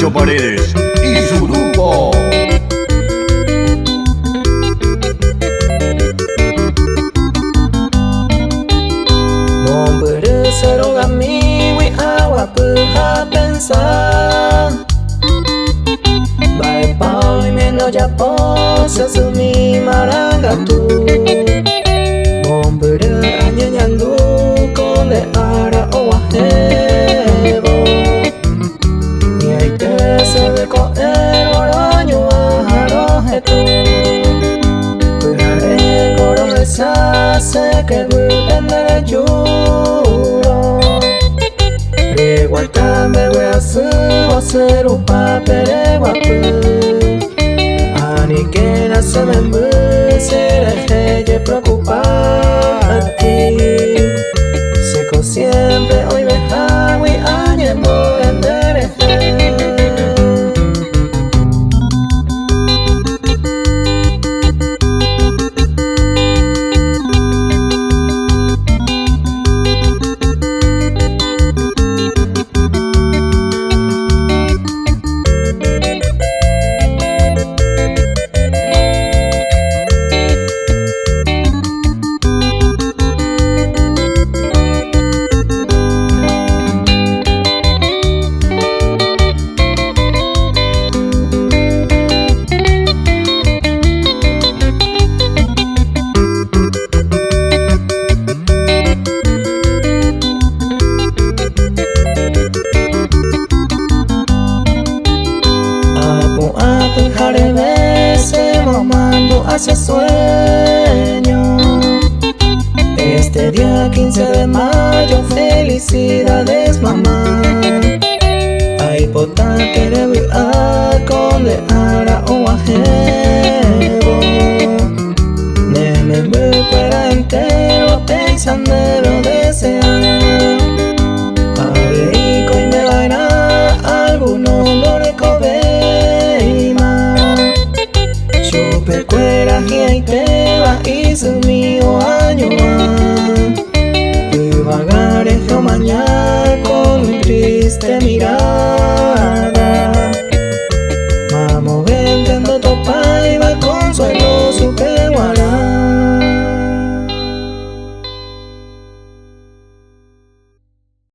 Nacho Paredes y su grupo. 몸부를 서로가 미위하와 부하pensa Baipao y menos ya pose sumi marangatu 몸부를 안녕양도 con ara o ajebo y hay que se de coer oroño a rojetu Pujare coro me se que depende juro Reguata me voy a hacer un papel guapo Ani que nace me se deje preocupar a ti Seco siempre hoy me hago y añemo en dereje Pujare veces mamando hacia sueño Este día 15 de mayo felicidades mamá Ay pota querer con de ara o ajebo Neme me fuera entero pensando lo desear Abrico y me vaina algunos lo recober Pecuera y te va y su mío año y vagarejo mañana con un triste mirar